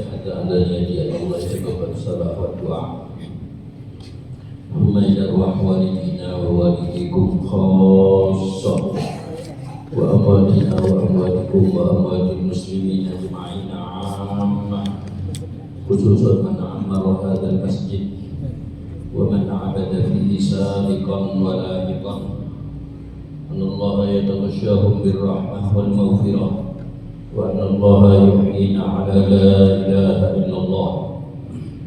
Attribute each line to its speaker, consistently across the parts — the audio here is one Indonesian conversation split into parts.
Speaker 1: الصالحة على يد الله يتقبل الصلاة والدعاء. اللهم إلى أرواح والدينا ووالديكم خاصة وأمواتنا وأمواتكم وأموات المسلمين أجمعين عامة، خصوصا من عمر هذا المسجد ومن عبد فيه سابقا ولاحقا، أن الله يتغشاهم بالرحمة والمغفرة، وأن الله يحيينا على لا إله إلا الله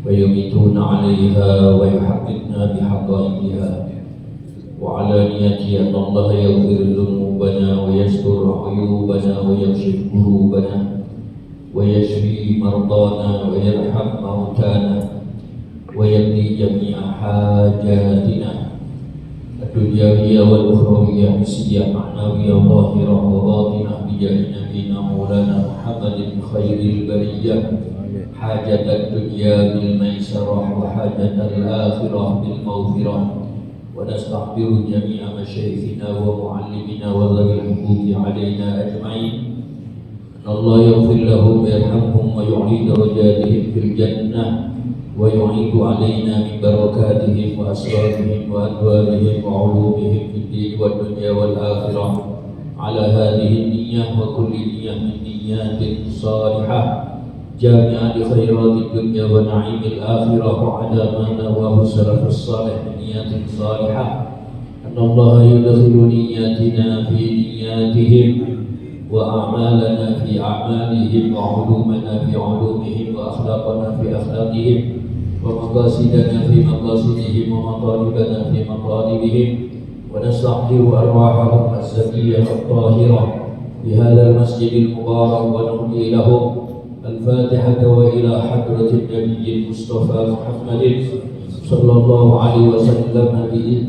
Speaker 1: ويميتون عليها ويحققنا بحقائقها، وعلانية أن الله يغفر ذنوبنا ويستر عيوبنا ويكشف كروبنا ويشفي مرضانا ويرحم موتانا ويقضي جميع حاجاتنا الدنيوية والأخروية حسية معنوية ظاهرة وباطنة بجاه نبينا مولانا محمد خير البرية، حاجة الدنيا بالميسرة وحاجة الآخرة بالمغفرة. ونستغفر جميع مشايخنا ومعلمنا وذوي الحقوق علينا أجمعين، أن الله يغفر لهم ويرحمهم ويعلي درجاتهم في الجنة ويعيد علينا من بركاتهم وأسرارهم وأنوارهم وعلومهم في الدين والدنيا والآخرة على هذه النية وكل نية من نيات صالحة جامعة لخيرات الدنيا ونعيم الآخرة، وعلى ما نواه السلف الصالح من نيات صالحة أن الله يدخل نياتنا في نياتهم وأعمالنا في أعمالهم وعلومنا في علومهم وأخلاقنا في أخلاقهم ومقاصدنا في مقاصدهم ومطالبنا في مطالبهم، ونستحضر أرواحهم الزكية الطاهرة في هذا المسجد المبارك ونهدي لهم الفاتحة وإلى حضرة النبي المصطفى محمد صلى الله عليه وسلم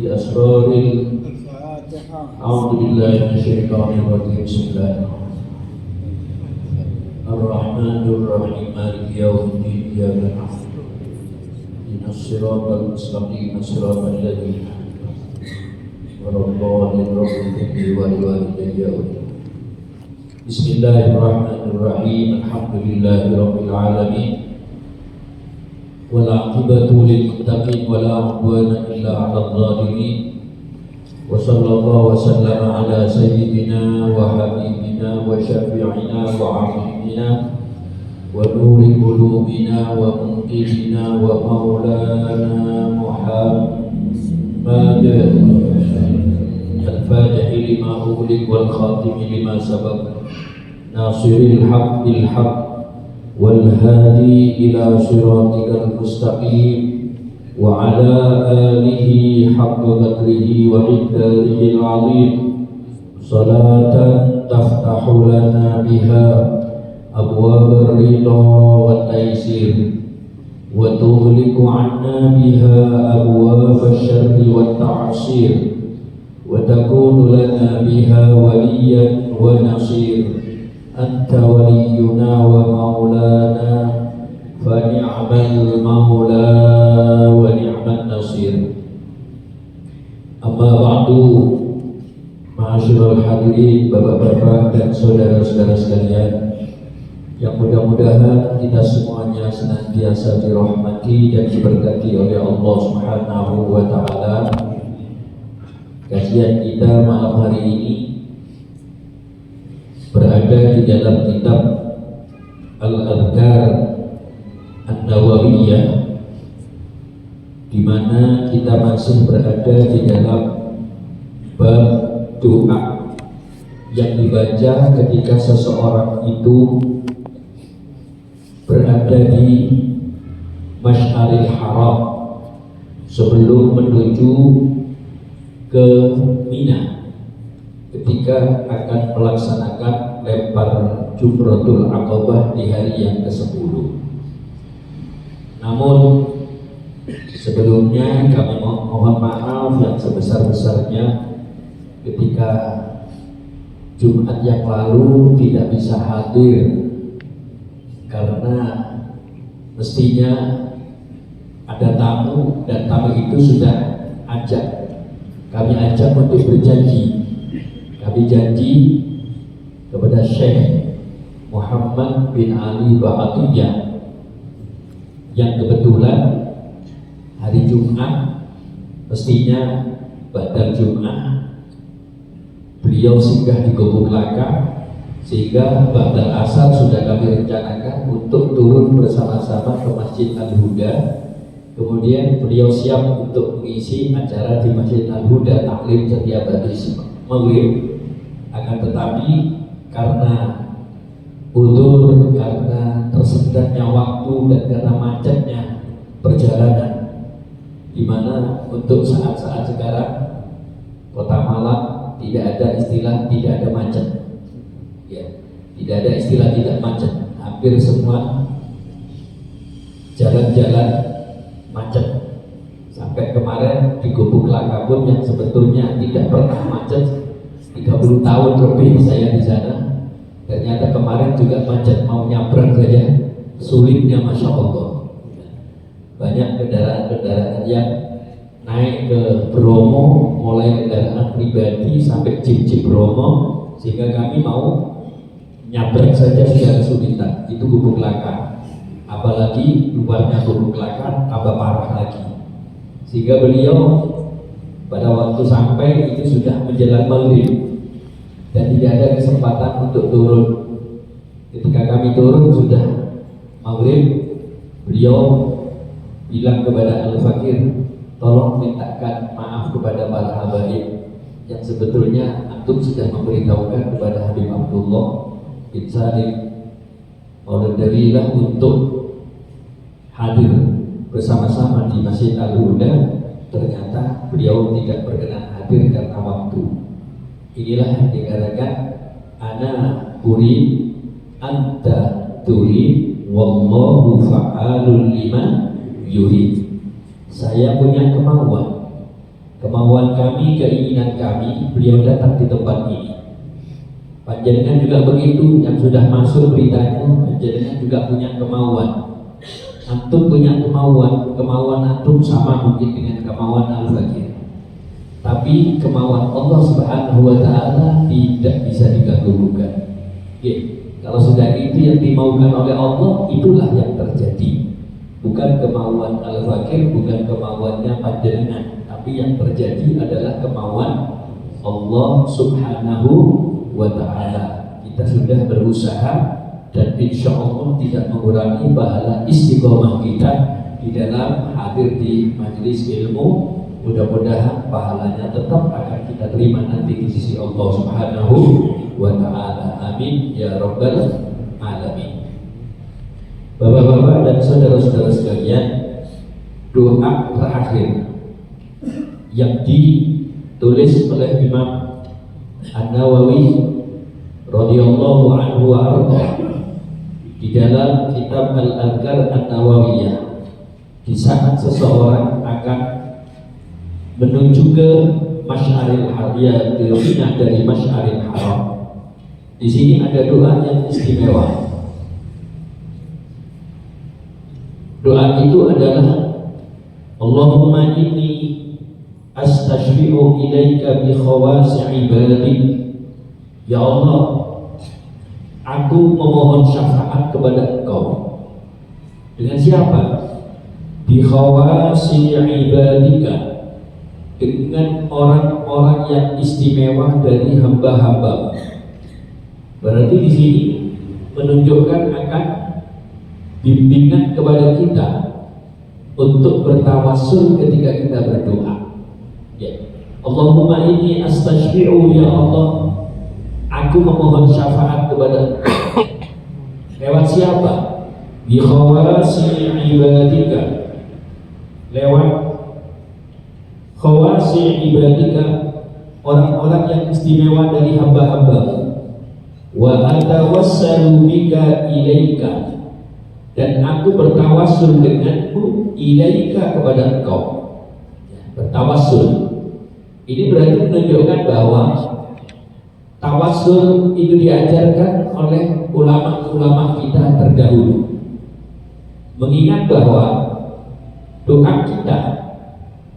Speaker 1: بأسرار الفاتحة. أعوذ بالله من الشيطان الرجيم. بسم الله الرحمن الرحيم مالك يوم الدين إياك نعبد اهدنا الصراط المستقيم صراط الذين أنعمت عليهم غير المغضوب عليهم. بسم الله الرحمن الرحيم. الحمد لله رب العالمين والعاقبة للمتقين ولا عدوان إلا على الظالمين، وصلى الله وسلم على سيدنا وحبيبنا وشفيعنا وعظيمنا ونور قلوبنا ومنقذنا ومولانا محمد الفاتح لما أغلق والخاتم لما سبق ناصر الحق بالحق والهادي إلى صراطك المستقيم، وعلى آله حق قدره ومقداره العظيم، صلاة تفتح لنا بها أبواب الرضا والتيسير وتغلق عنا بها أبواب الشر والتعسير، وتكون لنا بها وليا ونصير. أنت ولينا ومولانا فنعم المولى ونعم النصير. Amma ba'du, ma'asyiral hadirin, bapak-bapak dan saudara-saudara sekalian, yang mudah-mudahan kita semuanya senantiasa dirahmati dan diberkati oleh Allah Subhanahu wa taala. Kajian kita malam hari ini berada di dalam kitab Al-Adhkar An-Nawawiyah, di mana kita masih berada di dalam bab doa yang dibaca ketika seseorang itu berada di Masy'aril Haram sebelum menuju ke Mina, ketika akan melaksanakan lempar Jumratul Aqabah di hari yang ke-10. Namun sebelumnya kami mohon maaf yang sebesar-besarnya ketika Jumat yang lalu tidak bisa hadir, karena mestinya ada tamu dan tamu itu sudah kami ajak untuk berjanji. Kami janji kepada Syekh Muhammad bin Ali Ba'atiyah yang kebetulan hari Jumat, mestinya pada Jumat beliau singgah di Gubuk Laka, sehingga ba'dal asar sudah kami rencanakan untuk turun bersama-sama ke Masjid Al-Huda. Kemudian beliau siap untuk mengisi acara di Masjid Al-Huda taklim setiap hari maghrib. Akan tetapi karena udzur, karena tersendatnya waktu dan karena macetnya perjalanan, di mana untuk saat-saat sekarang Kota Malang tidak ada istilah tidak ada macet. Ya, tidak ada istilah tidak macet. Hampir semua jalan-jalan macet. Sampai kemarin di Gubuk Laka pun yang sebetulnya tidak pernah macet, 30 tahun lebih saya di sana, ternyata kemarin juga macet. Mau nyabrang saja sulitnya, masya Allah. Banyak kendaraan-kendaraan yang naik ke Bromo, mulai kendaraan pribadi sampai jeep Bromo, sehingga kami mau nyabrang saja sudah kesulitan. Itu Gubuk Laka, apalagi luarnya Gubuk Laka tambah parah lagi, sehingga beliau pada waktu sampai itu sudah menjelang maghrib dan tidak ada kesempatan untuk turun. Ketika kami turun sudah maghrib, beliau bilang kepada Al-Fakir, tolong mintakan maaf kepada para habaib yang sebetulnya antum sudah memberitahukan kepada Habib Abdullah bin Salim Mauladawilah untuk hadir bersama-sama di Masjid Al-Huda. Ternyata beliau tidak berkenan hadir karena waktu. Inilah yang dikatakan ana urid anta turid wallahu fa'alul lima yurid. Saya punya kemauan kami, keinginan kami, beliau datang di tempat ini. Panjenengan juga begitu, yang sudah masuk beritanya, panjenengan juga punya kemauan. Antum punya kemauan antum sama mungkin dengan kemauan Al-Fakir. Tapi kemauan Allah Subhanahu wa Ta'ala tidak bisa diganggu-gugat. Kalau sudah itu yang dimaukan oleh Allah, itulah yang terjadi. Bukan kemauan Al-Fakir, bukan kemauannya panjenengan, tapi yang terjadi adalah kemauan Allah Subhanahu wa Ta'ala. Kita sudah berusaha dan insya Allah tidak mengurangi pahala istiqomah kita di dalam hadir di majelis ilmu. Mudah-mudahan pahalanya tetap akan kita terima nanti di sisi Allah Subhanahu wa Ta'ala. Amin ya rabbal alamin. Bapak-bapak dan saudara-saudara sekalian, doa terakhir yang ditulis oleh Imam An-Nawawi radhiyallahu anhu wa arda di dalam kitab Al-Adhkar An-Nawawiyah, di saat seseorang akan menuju ke Masy'aril Haram, dari Masy'aril Haram. Di sini ada doa yang istimewa. Doa itu adalah Allahumma inni astashfi'u ilaika bi khawasi ibadik. Ya Allah, aku memohon syafaat kepada Engkau. Dengan siapa? Bi khawasi ibadika, dengan orang-orang yang istimewa dari hamba-hamba. Berarti di sini menunjukkan akan bimbingan kepada kita untuk bertawassul ketika kita berdoa. Ya. Allahumma inni astashfi'u, ya Allah, aku memohon syafaat kepada lewat siapa? Bi khawasi ibadika, lewat khawasi ibadika, orang-orang yang istimewa dari hamba-hamba. Wa atawassalu bika ilaika, dan aku bertawassul denganmu ilaika, kepada Engkau. Bertawassul ini berarti menunjukkan bahwa tawassul itu diajarkan oleh ulama-ulama kita terdahulu, mengingat bahwa doa kita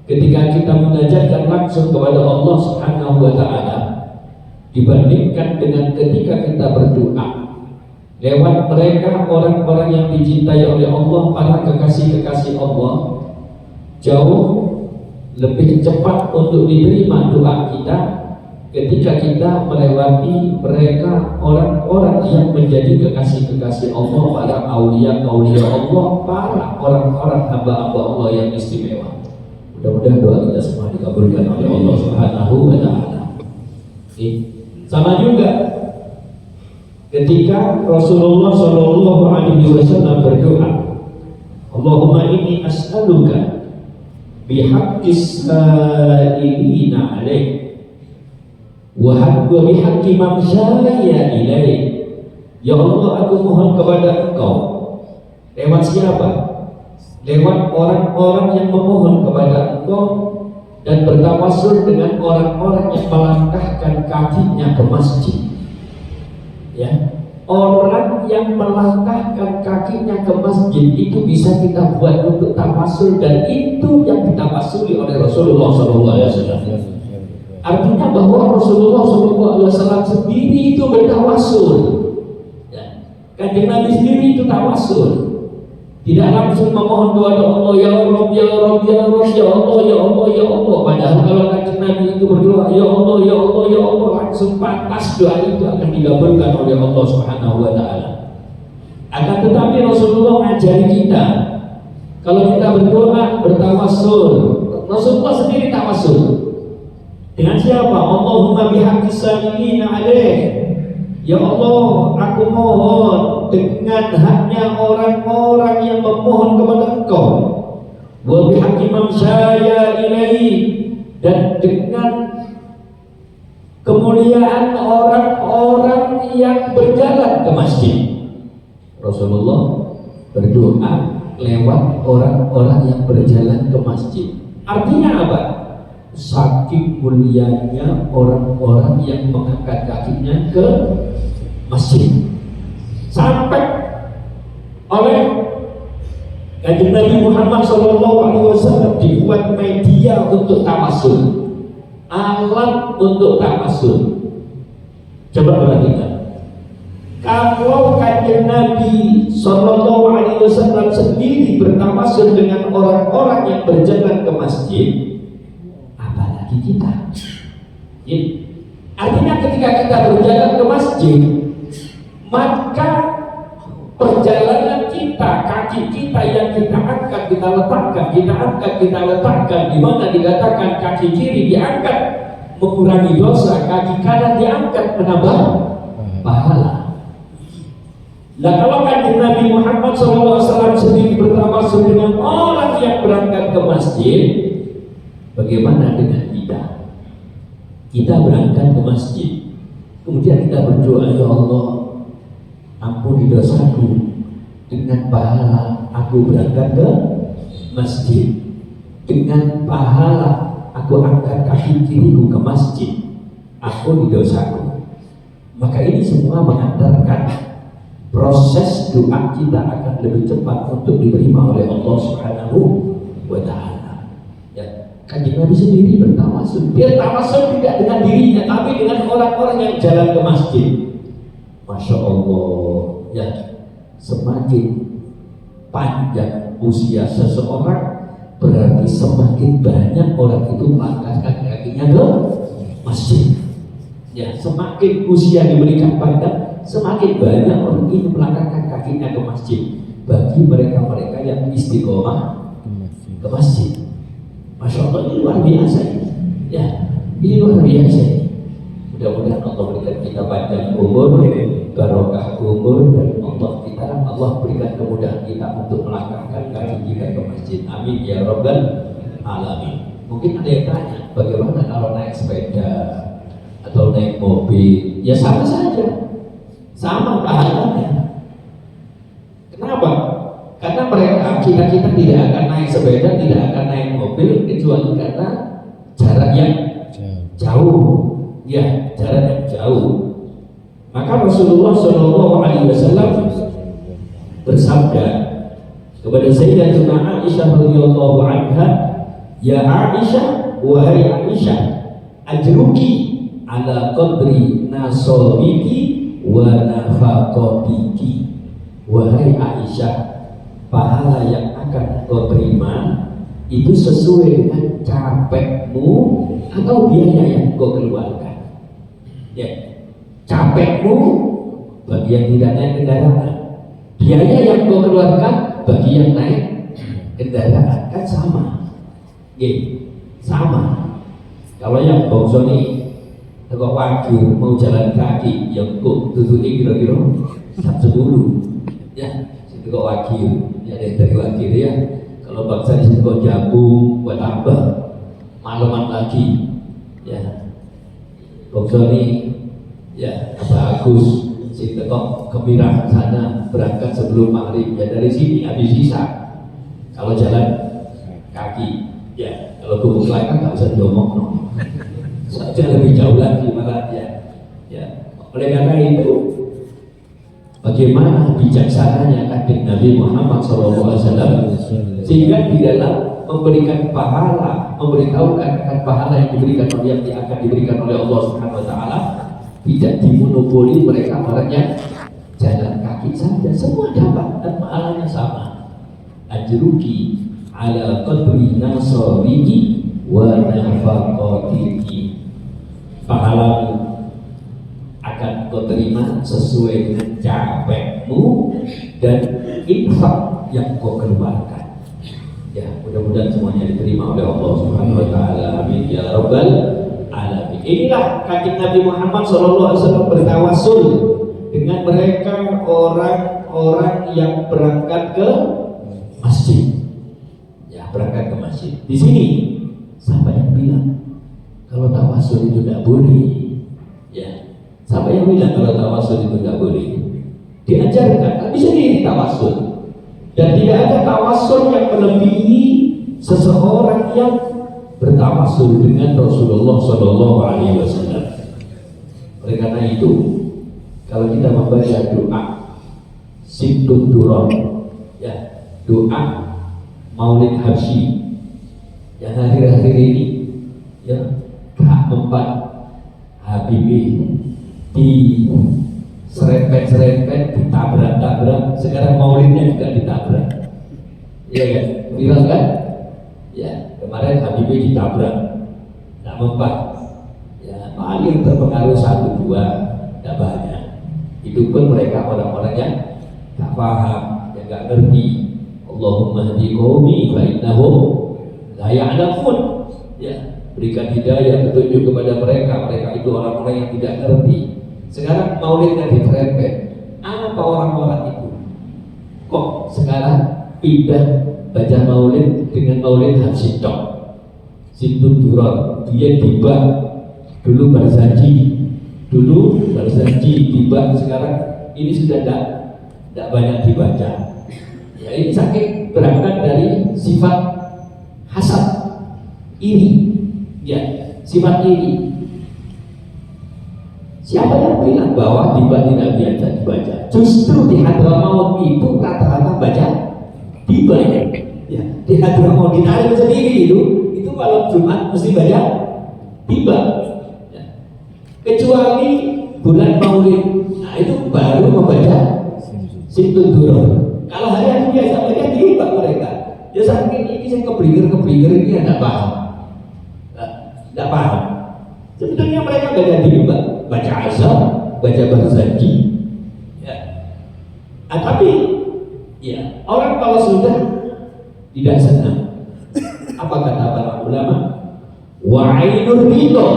Speaker 1: ketika kita mengajarkan langsung kepada Allah Subhanahu wa Ta'ala dibandingkan dengan ketika kita berdoa Lewat mereka orang-orang yang dicintai oleh Allah, para kekasih-kekasih Allah, jauh lebih cepat untuk diterima doa kita ketika kita melewati mereka orang-orang yang menjadi kekasih-kekasih Allah, para aulia-aulia Allah, para orang-orang hamba-hamba Allah yang istimewa. Mudah-mudahan doa kita semua dikabulkan oleh Allah Subhanahu wa Ta'ala. Sama juga ketika Rasulullah Shallallahu Alaihi Wasallam berdoa, Allahumma inni as'aluka bihaqqis sa'ilina alaik wa bihaqqi man syaya ilaik. Ya Allah, aku mohon kepada Engkau. Lewat siapa? Lewat orang-orang yang memohon kepada Engkau dan bertawasul dengan orang-orang yang melangkahkan kakinya ke masjid. Ya, orang yang melangkahkan kakinya ke masjid itu bisa kita buat untuk tawasul, dan itu yang ditawasuli oleh Rasulullah SAW. Artinya bahwa Rasulullah SAW sendiri itu bertawasul. Ya, Kanjeng Nabi sendiri itu tawasul. Tidak langsung memohon kepada Allah, ya Rabb, ya Rabb, ya Rabb, ya Allah, ya Allah, ya Allah. Padahal kalau Kanjeng Nabi itu berdoa, ya Allah, ya Allah, ya Allah, langsung pantas doa itu akan dikabulkan oleh Allah Subhanahu wa Ta'ala. Akan tetapi Rasulullah mengajari kita, kalau kita berdoa bertawasul. Rasulullah sendiri tawasul. Dengan siapa? Allahumma bihaqqis sa'ilina alaik. Ya Allah, aku mohon dengan haknya orang-orang yang memohon kepada Engkau. Wa bihaqqi man syaya ilaihi, dan dengan kemuliaan orang-orang yang berjalan ke masjid. Rasulullah berdoa lewat orang-orang yang berjalan ke masjid. Artinya apa? Saking mulianya orang-orang yang mengangkat kakinya ke masjid, sampai oleh Kanjeng Nabi Muhammad SAW dibuat media untuk tawasul, alat untuk tawasul. Coba perhatikan, kalau Kanjeng Nabi SAW sendiri bertawasul dengan orang-orang yang berjalan ke masjid, apalagi kita. Artinya ketika kita berjalan ke masjid, maka perjalanan kita, kaki kita yang kita angkat, kita letakkan, kita angkat, kita letakkan, di mana dikatakan kaki kiri diangkat mengurangi dosa, kaki kanan diangkat menambah pahala. Nah, kalau Kanjeng Nabi Muhammad SAW sendiri bertawasul dengan orang yang berangkat ke masjid, bagaimana dengan kita? Kita berangkat ke masjid, kemudian kita berdoa, ya Allah, ampuni dosaku, dengan pahala aku berangkat ke masjid, dengan pahala aku angkat kaki kiriku ke masjid, ampuni dosaku. Maka ini semua mengantarkan proses doa kita akan lebih cepat untuk diterima oleh Allah Subhanahu wa Ta'ala. Ya, Kanjeng Nabi sendiri bertawasul. Dia tawasul tidak dengan dirinya, tapi dengan orang-orang yang jalan ke masjid. Masya Allah, ya, semakin panjang usia seseorang, berarti semakin banyak orang itu melangkahkan kakinya ke masjid. Ya, semakin usia diberikan panjang, semakin banyak orang ini melangkahkan kakinya ke masjid. Bagi mereka-mereka yang istiqomah ke masjid, Masya Allah, ini luar biasa ini. Ya, ini luar biasa ini. Mudah-mudahan Allah berikan kita panjang umur, barokah umur, dan Allah berikan kemudahan kita untuk melangkahkan kaki kita ke masjid. Amin ya Rabbal Alamin. Mungkin ada yang tanya, bagaimana kalau naik sepeda atau naik mobil? Ya sama saja, sama pahalanya. Kenapa? Karena kita tidak akan naik sepeda, tidak akan naik mobil kecuali karena jarak yang jauh. Ya, jarak yang jauh. Maka Rasulullah SAW bersabda kepada Sayyidatuna Aisyah radhiyallahu anha, ya Aisyah, wahai Aisyah, ajruki ala qadri nasabiki wa nafaqatiki. Wahai Aisyah, pahala yang akan kau terima itu sesuai dengan capekmu atau biaya yang kau keluarkan. Ya, capekmu bagi yang tidak naik kendaraan, biaya yang kau keluarkan bagi yang naik kendaraan kan sama. Ya, sama. Kalau yang bongso nih kalau wagyu mau jalan kaki yang kok duduknya kira-kira jam 10 ya, itu kok wagyu ya, dari wagyu ya. Kalau bangsa di sini kok jagung buat apa malaman lagi ya, bongso nih ya bagus si tekok Kemirahan sana berangkat sebelum maghrib ya, dari sini habis sisa. Kalau jalan kaki ya, kalau kubuk lain kan nggak bisa diomong no. Saja lebih jauh lagi malah ya. Oleh karena itu bagaimana bijaksananya kanjeng Nabi Muhammad SAW sehingga di dalam memberikan pahala, memberitahukan akan pahala yang diberikan oleh yang akan diberikan oleh Allah Subhanahu Wa Taala tidak dimonopoli mereka orangnya jalan kaki saja, semua dapat dan pahalanya sama. Ajruki ala qadri nasabiki wa nafaqatiki. Pahalamu akan kau terima sesuai dengan capekmu dan infak yang kau keluarkan. Ya, mudah-mudahan semuanya diterima oleh Allah Subhanahu Wa Taala. Amin ya rabbal alamin. Inilah kanjeng Nabi Muhammad SAW bertawassul dengan mereka orang-orang yang berangkat ke masjid. Ya, berangkat ke masjid. Di sini siapa yang bilang kalau tawasul itu tidak boleh? Ya, siapa yang bilang kalau tawasul itu tidak boleh? Diajarkan, tapi sendiri tawasul. Dan tidak ada tawasul yang melebihi seseorang yang bertawasul dengan Rasulullah Shallallahu Alaihi Wasallam. Oleh karena itu, kalau kita membaca doa Sittun Durar, ya, doa Maulid Habsyi yang akhir-akhir ini, ya, K4 Habibie di serempet-serempet, ditabrak-tabrak, sekarang maulidnya juga ditabrak. Iya kan? Viral kan? Ya, kemarin Habibie ditabrak, tidak mempan. Ya, paling terpengaruh 1-2, tidak banyak. Itu pun mereka orang-orang yang tak paham, yang tak ngerti. Allahumma hdi qaumi fa innahum la ya'lamun. Ya, berikan hidayah, petunjuk kepada mereka itu orang-orang yang tidak ngerti. Sekarang maulidnya diserempet. Apa orang-orang itu? Kok sekarang pindah baca maulid dengan maulid Habsyi Sittun Durar, dia tiba dulu berjanji tiba, sekarang ini sudah tidak banyak dibaca. Ya, ini sakit berangkat dari sifat hasad, iri. Ya, sifat iri. Siapa yang bilang bahwa tiba tidak biasa dibaca? Justru di Hadramaut itu rata-rata baca tiba. Ya, di Hadramaut di Naim sendiri itu kalau Jumat mesti baca tiba. Ya. Kecuali bulan Maulid, nah itu baru membaca Sittun Durar. Kalau hari-hari biasa baca tiba mereka. Ya saking ini saya keblinger ini tidak paham. Tidak paham. Sebetulnya mereka baca tiba, baca azab, baca barzanji. Ya. Tapi ya, orang kalau sudah tidak senang, apa kata para ulama? Wa ainur ridho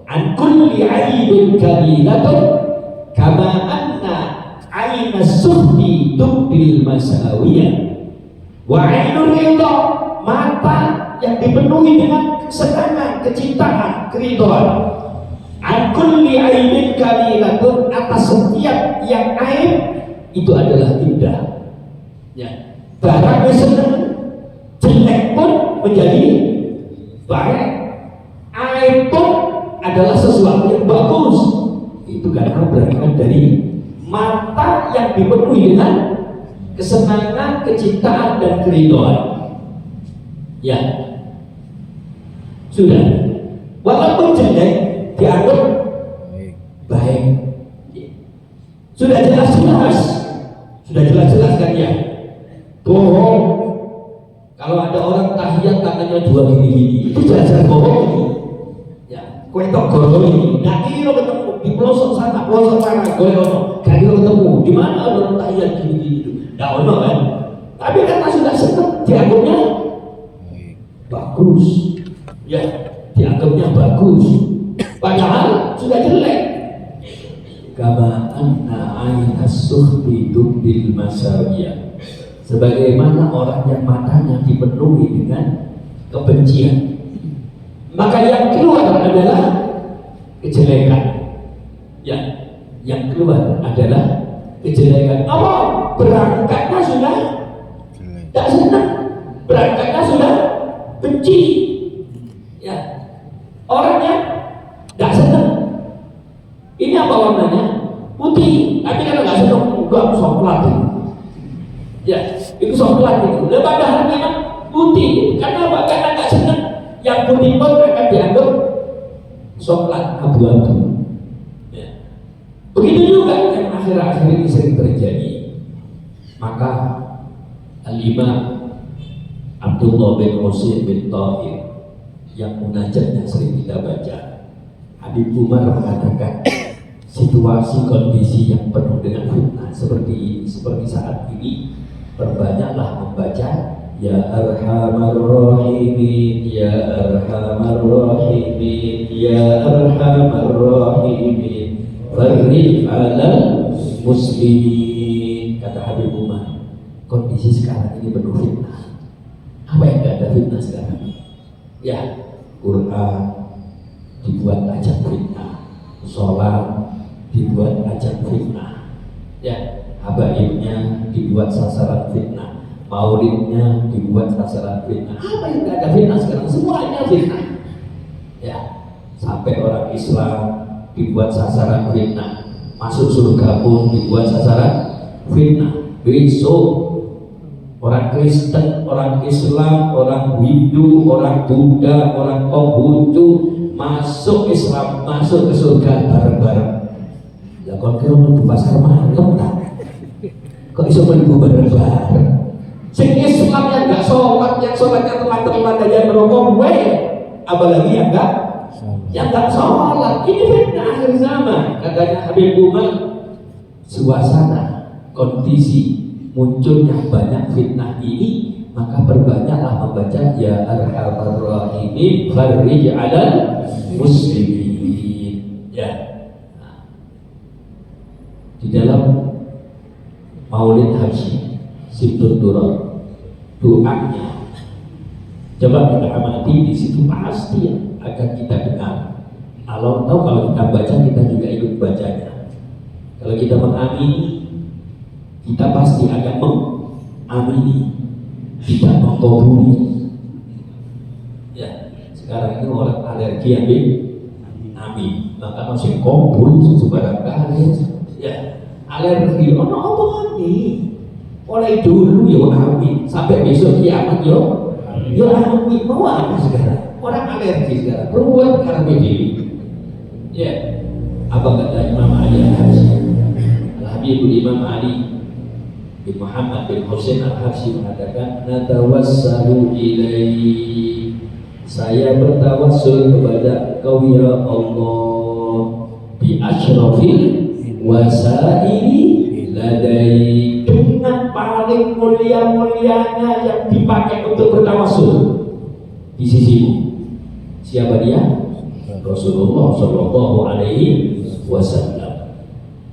Speaker 1: an kulli aibin kalilatun kama anna aina suhdi tubdil masawiyah. Wa ainur ridho, mata yang dipenuhi dengan kesenangan, kecintaan, keridhaan. An kulli aibin kalilatun, atas setiap yang aib itu adalah indah. Ya, barang senang, jelek pun menjadi baik. Aib pun adalah sesuatu yang bagus. Itu karena berangkat dari mata yang dipenuhi dengan kesenangan, kecintaan, dan keridhaan. Ya, sudah. Walaupun jelek dianggap baik. Sudah jelas-jelas, sudah jelas-jelas kan ya. Bohong. Kalau ada orang tahiyat tangannya dua gini-gini, itu jelas-jelas bohong ini. Ya, kue tok goro ini. Nah ini lo ketemu di pelosok sana, gue ono. Gak lo ketemu. Di mana ada orang tahiyat gini-gini itu? Gak ono kan? Tapi karena sudah seneng, dianggapnya bagus. Ya, dianggapnya bagus. Padahal sudah jelek. Kama anna ainas suhbi tubdil masawiyah. Sebagaimana orang yang matanya dipenuhi dengan kebencian, maka yang keluar adalah kejelekan. Ya, yang keluar adalah kejelekan. Apa? Berangkatnya sudah tak senang, berangkatnya sudah benci. Ya, orangnya tak senang. Ini apa warnanya? Putih. Tapi kalau nggak senang, enggak coklat. Ya, itu coklat itu. Nah, padahal memang putih. Karena apa? Karena nggak senang. Yang putih pun akan dianggap coklat abu-abu. Ya. Begitu juga yang akhir-akhir ini sering terjadi. Maka Al-Imam Abdullah bin Husain bin Thahir yang munajatnya sering kita baca, Habib Umar mengatakan situasi kondisi yang penuh dengan fitnah seperti ini, seperti saat ini, perbanyaklah membaca Ya Arhamar Rahimin, Ya Arhamar Rahimin, Ya Arhamar Rahimin, Farrij 'alal muslimin. Kata Habib Umar, kondisi sekarang ini penuh fitnah. Apa yang gak ada fitnah sekarang? Ya, Quran dibuat ajang fitnah, sholat dibuat ajang fitnah, ya, habaibnya dibuat sasaran fitnah, maulidnya dibuat sasaran fitnah. Apa yang gak ada fitnah sekarang? Semuanya fitnah. Ya, sampai orang Islam dibuat sasaran fitnah, masuk surga pun dibuat sasaran fitnah. Besok orang Kristen, orang Islam, orang Hindu, orang Buddha, orang Konghucu masuk Islam, masuk ke surga bareng-bareng. Ya kalau kira di pasar malam tak? Kok bisa beribu bareng-bareng? Sing Islam yang gak sholat, yang sholatnya teman-teman aja merokok gue, apalagi yang gak sholat. Ini fitnah akhir zaman. Katanya Habib Umar, suasana, kondisi munculnya banyak fitnah ini, maka perbanyaklah membaca Ya Arhamar Rahimin, Farrij 'alal muslimin. Ya. Nah, di dalam Maulid Haji Sibtul Duror, doanya coba kita amati, di situ pasti akan kita dengar. Kalau kita baca, kita juga ikut bacanya. Kalau kita mengamini, kita pasti akan mengamini, tidak mengkabuli. Ya, sekarang ini orang alergi amin, maka masih kabul sebarang kali. Ya, alergi, ono apa nih? Mulai dulu yo amin, sampai besok kiamat yo amin. Mau apa sekarang? Orang alergi sekarang, ruwet karena begini. Ya, apa kata Imam Ali Al-Habibul Imam Ali bin Muhammad bin Husain Al-Habsyi mengatakan, natawassalu ilaihi, saya bertawassul kepada Kau ya Allah, bi asyrafil wasaili ladai, dengan paling mulia-mulianya yang dipakai untuk bertawassul di sisimu. Siapa dia? Rasulullah Shallallahu Alaihi Wasallam.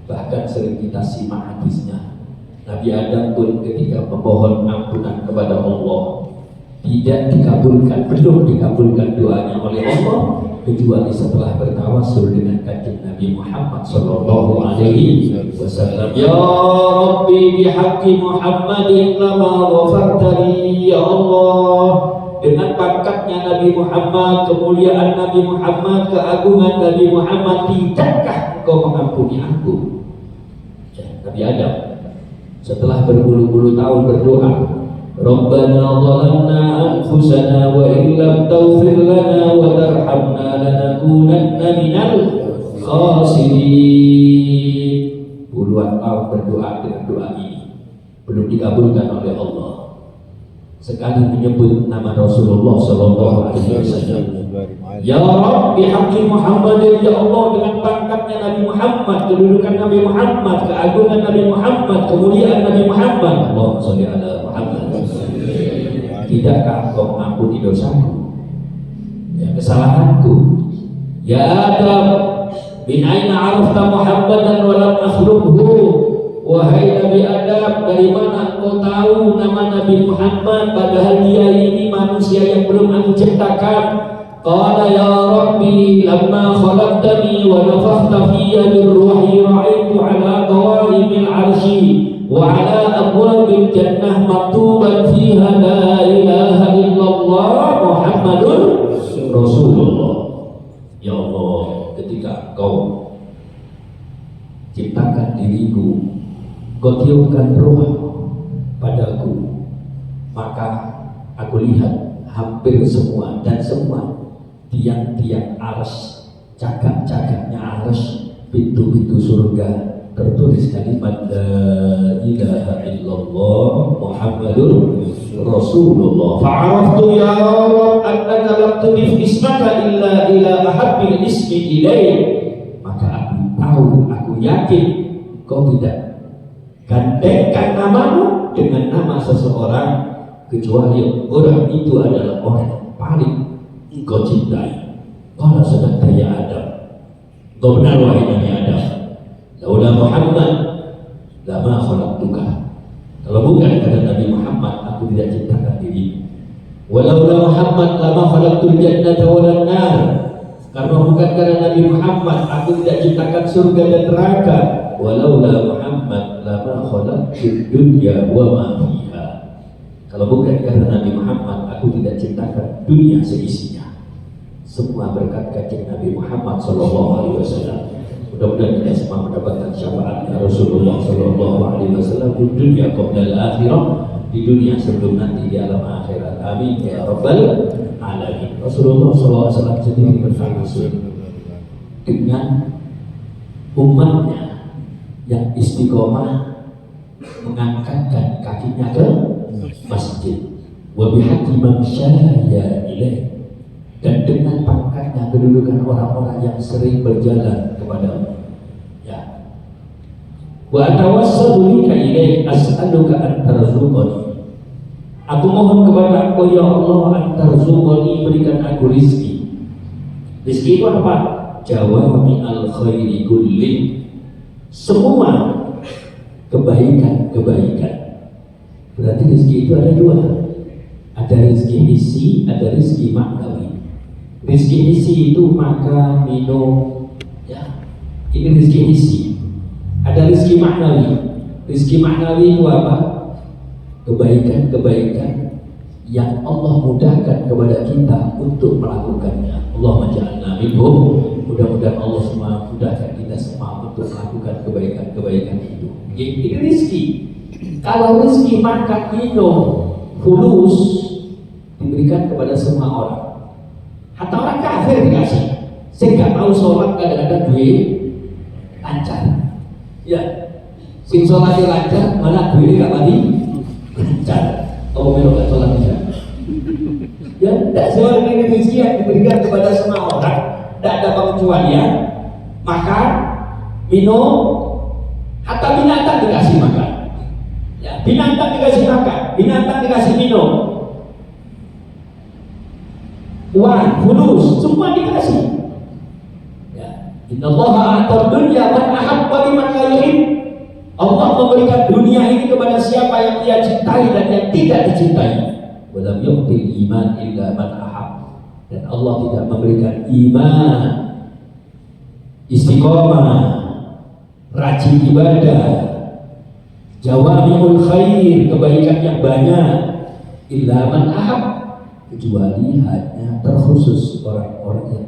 Speaker 1: Bahkan sering kita simak hadisnya, Nabi Adam pun ketika memohon ampunan kepada Allah, tidak dikabulkan, belum dikabulkan doanya oleh Allah kecuali setelah bertawassul dengan kanjeng Nabi Muhammad Sallallahu Alaihi Wasallam. Ya Rabbi bihaqqi Muhammadin lama ghafartali, ya Allah, dengan pangkatnya Nabi Muhammad, kemuliaan Nabi Muhammad, keagungan Nabi Muhammad, tidakkah engkau mengampuni aku? Ya, Nabi Adam setelah berpuluh-puluh tahun berdoa, Rabbana zalamna anfusana wa illam taghfir lana wa tarhamna lanakunanna minal khasirin. puluhan tahun berdoa dengan doa ini belum dikabulkan oleh Allah. Sekali menyebut nama Rasulullah Sallallahu Alaihi Wasallam, Ya Rabb bihaqqi Muhammad, ya Allah dengan pangkatnya Nabi Muhammad, kedudukan Nabi Muhammad, keagungan Nabi Muhammad, kemuliaan Nabi Muhammad, Allahumma sholli ala Muhammad. Tidakkah Engkau mengampuni dosaku, ya, kesalahanku? Ya Adam, min aina arafta Muhammadan wa lam akhluqhu? Wahai Nabi Adam, dari mana engkau tahu nama Nabi Muhammad padahal dia ini manusia yang belum aku ciptakan? Qala ya Rabbi lamma khalaqtani wa nafakhta fiyya min ruhi ra'aitu ala qawaimil 'arsyi wa ala abwabil jannah maktuban fiha la ilaha illallah Muhammadur Rasulullah. Ya Allah, ketika Engkau ciptakan diriku, Kau tiupkan roh padaku, maka aku lihat hampir semua dan semua tiang-tiang arsy, cagak-cagaknya arsy, pintu-pintu surga tertulis kalimat la ilaha illallah Muhammadur Rasulullah. Fa'araftu ya Rabb annaka lam tudif ismaka illa ila ahabbil ismi ilaik. Maka aku tahu, aku yakin kau tidak gandengkan namamu dengan nama seseorang kecuali orang itu adalah orang yang paling engkau cintai. Kalau sedang ya Adam, kau benar wahai Nabi Adam, laula Muhammad lama khalaqtuka. Kalau bukan karena Nabi Muhammad, aku tidak ciptakan diri. Walaula Muhammad lama khalaqtul jannata wal nar. Karena bukan karena Nabi Muhammad, aku tidak ciptakan surga dan neraka. Walaula Muhammad lama khalaqtud dunya wa ma fiha. Kalau bukan karena Nabi Muhammad, aku tidak ciptakan dunia seisinya. Semua berkat kanjeng Nabi Muhammad sallallahu alaihi wasallam. Mudah-mudahan kita semua mendapatkan syafaatnya Rasulullah sallallahu alaihi wasallam di dunia qabla al-akhirah, di dunia sebelum nanti di alam akhirat. Amin ya rabbal alamin. Rasulullah sallallahu alaihi wasallam sendiri berfirman dengan umatnya yang istiqomah mengangkatkan kakinya ke masjid, wa bihaqqi man syaya ilaih, dan dengan pangkatnya kedudukan orang-orang yang sering berjalan kepada ya, wa atawassadu bika ilaih as'aluka an tarzuqani. Aku mohon kepada Engkau ya Allah, an tarzuqani, berikan aku rizki. Rizki itu apa? Jawami al khairi kulli, semua kebaikan-kebaikan. Berarti rezeki itu ada dua, ada rezeki isi, ada rezeki maknawi. Rezeki isi itu makan, minum, ya, ini rezeki isi. Ada rezeki maknawi. Rezeki maknawi itu apa? Kebaikan-kebaikan yang Allah mudahkan kepada kita untuk melakukannya. Allahumma ja'alna minhum. Mudah-mudahan Allah semua mudahkan kita semua untuk melakukan kebaikan-kebaikan itu. Ini rezeki. Kalau rezeki makan, minum, fulus diberikan kepada semua orang. Hatta orang kafir dikasih. Saya nggak tahu sholat kadang-kadang duit lancar. Ya, sing sholatnya lancar, mana duitnya nggak mati lancar. Oh, belum nggak sholat bisa. Ya, tidak semua ini rezeki yang diberikan kepada semua orang. Tidak ada pengecualian. Makan, minum, hatta binatang dikasih makan. Ya, binatang dikasih makan, binatang dikasih minum, uang, fulus, semua dikasih. Ya, innallaha a'ta dunya man ahabba liman la yuhib. Allah memberikan dunia ini kepada siapa yang dia cintai dan yang tidak dicintai. Walam yu'til iman illa man ahab. Dan Allah tidak memberikan iman, istiqomah, rajin ibadah, jawami'ul khair, kebaikan yang banyak, illa man ahab, kecuali hanya terkhusus orang-orang yang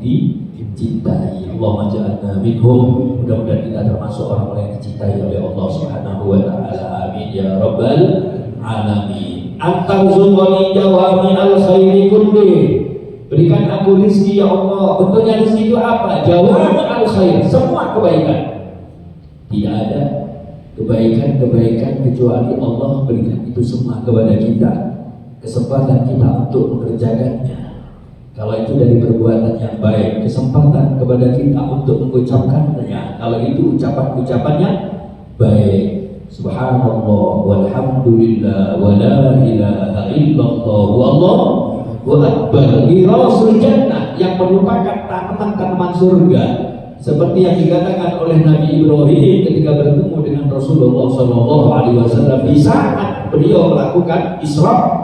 Speaker 1: dicintai. Allahumma ja'alna minhum. Mudah-mudahan kita termasuk orang-orang yang dicintai oleh Allah Subhanahu wa ta'ala. Amin ya rabbal alamin. Antarzuqani jawami'al khairi kulli. Berikan aku rizki ya Allah. Bentuknya rizki itu apa? Jawami'al khair, semua kebaikan. Tidak ada kebaikan kecuali Allah berikan itu semua kepada kita, kesempatan kita untuk mengerjakannya. Kalau itu dari perbuatan yang baik, kesempatan kepada kita untuk mengucapkannya. Kalau itu ucapannya baik. Subhanallah walhamdulillah wa la ilaha illallah wallahu akbar. Ghirasul jannah, yang merupakan tanaman-tanaman surga. Seperti yang dikatakan oleh Nabi Ibrahim ketika bertemu dengan Rasulullah SAW di saat beliau melakukan Isra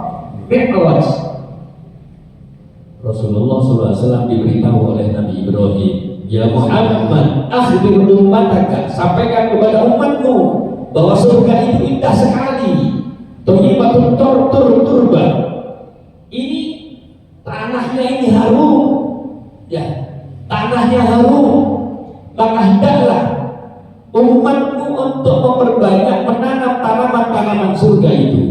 Speaker 1: Mi'raj. Rasulullah SAW diberitahu oleh Nabi Ibrahim, ya Muhammad, akhbir ummataka, sampaikan kepada umatmu bahwa surga itu indah sekali. Thayyibatun turba, ini tanahnya ini harum, ya, tanahnya harum. Maka hendaklah umatmu untuk memperbanyak menanam tanaman-tanaman surga itu.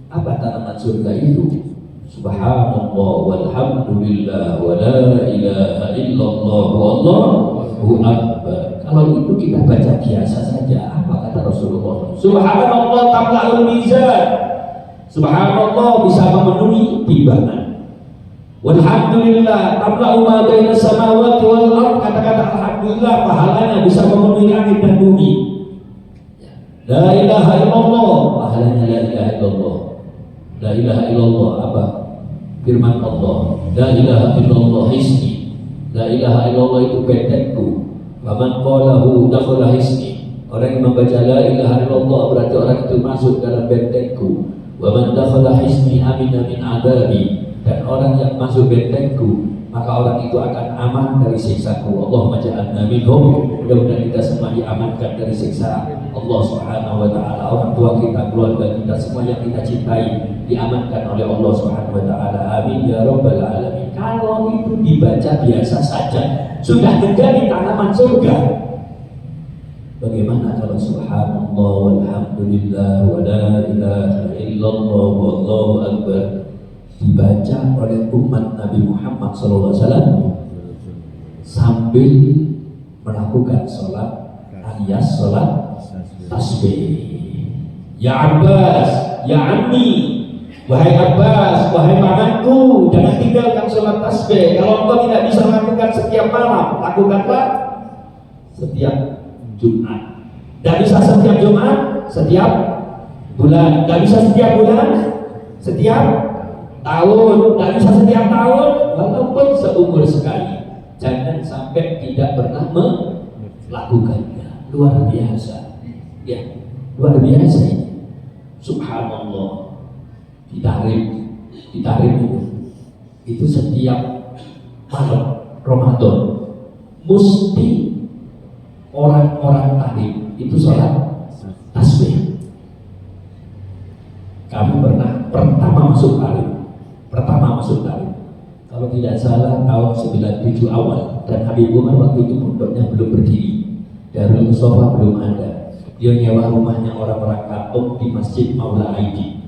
Speaker 1: Apa tanaman surga itu? Subhanallah walhamdulillah wa la ilaha illallah wallahu akbar. Kalau itu kita baca biasa saja. Apa kata Rasulullah? Subhanallah tamla'ul mizan. Subhanallah bisa memenuhi timbangan. Walhamdulillah tamla'u ma baina samawati wal ardh. Kata-kata alhamdulillah pahalanya bisa memenuhi langit dan bumi. La ilaha illallah, pahalanya la ilaha illallah. La ilaha illallah apa? Firman Allah. La ilaha illallah hisni. La ilaha illallah itu bentekku. Faman qalahu dakhala hisni. Orang yang membaca la ilaha illallah berarti orang itu masuk dalam bentekku. Wa man dakhala hisni amina min adabi. Dan orang yang masuk bentengku, maka orang itu akan aman dari siksaku. Allahumma ja'alna minhum. Mudah-mudahan kita semua diamankan dari siksa Allah Subhanahu wa taala. Orang tua kita, keluarga kita, semua yang kita cintai diamankan oleh Allah Subhanahu wa taala. Amin ya rabbal alamin. Kalau itu dibaca biasa saja sudah menjadi tanaman surga. Bagaimana kalau subhanallah walhamdulillah wa la ilaha illallah wallahu akbar dibaca oleh umat Nabi Muhammad SAW sambil melakukan sholat alias sholat tasbih. Ya Abbas, ya Ammi, wahai Abbas, wahai pamanku, jangan tinggalkan sholat tasbih. Kalau engkau tidak bisa lakukan setiap malam, lakukanlah setiap Jumat. Tidak bisa setiap Jumat, setiap bulan. Tidak bisa setiap bulan, setiap tahun. Tidak bisa setiap tahun, walaupun seumur sekali. Jangan sampai tidak pernah melakukannya. Luar biasa, ya, luar biasa ini. Subhanallah. Ditarik itu setiap malam Ramadan mesti orang-orang tarik itu sholat tasbih. Kami pernah pertama masuk tarik, kalau tidak salah tahun 97 awal, dan Habib Umar waktu itu pondoknya belum berdiri, Darul Mustafa belum ada. Dia nyewa rumahnya orang-orang kampung di Masjid Maula Aidi.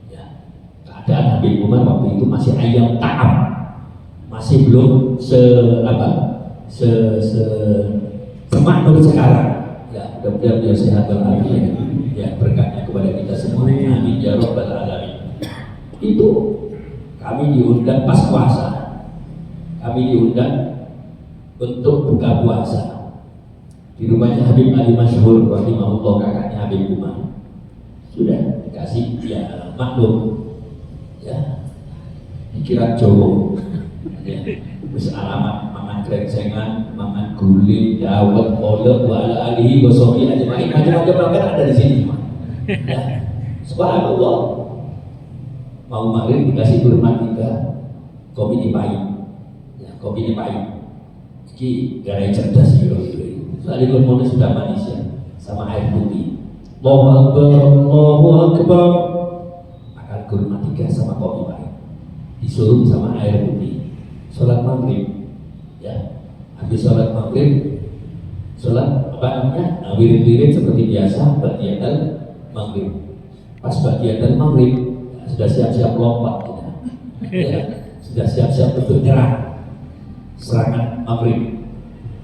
Speaker 1: Ya. Keadaan Habib Umar waktu itu masih ayam ta'am, masih belum semakmur sekarang. Ya, mudah-mudahan dia sehat walafiat. Ya, berkatnya kepada kita semua. Amin ya rabbal alamin. Itu kami diundang pas puasa. Kami diundang untuk buka puasa di rumahnya Habib Ali Masyhur rahimahullah, kakaknya Habib Umar. Sudah dikasih ya maklum. Ya. Dikira Jawa. Ya. Terus alamat mangan krengsengan, mangan guling, dawet, kolek, wala alihi, gosomi, macam-macam ada di sini. Ya. Subhanallah. Mau maghrib dikasih kurma 3, kopi dipahit. Ya, kopi dipahit. Ini gaya cerdas gitu. Soalnya kurma sudah manis ya, sama air putih. Allahu Akbar, Allahu Akbar. Makan kurma 3 sama kopi pahit. Disuruh sama air putih. Sholat maghrib, ya. Habis sholat maghrib, sholat apa namanya? Wirid-wirid seperti biasa, ba'diyal maghrib. Pas ba'diyal maghrib sudah siap-siap lompat kita. Ya, sudah siap-siap untuk nyerang serangan maghrib,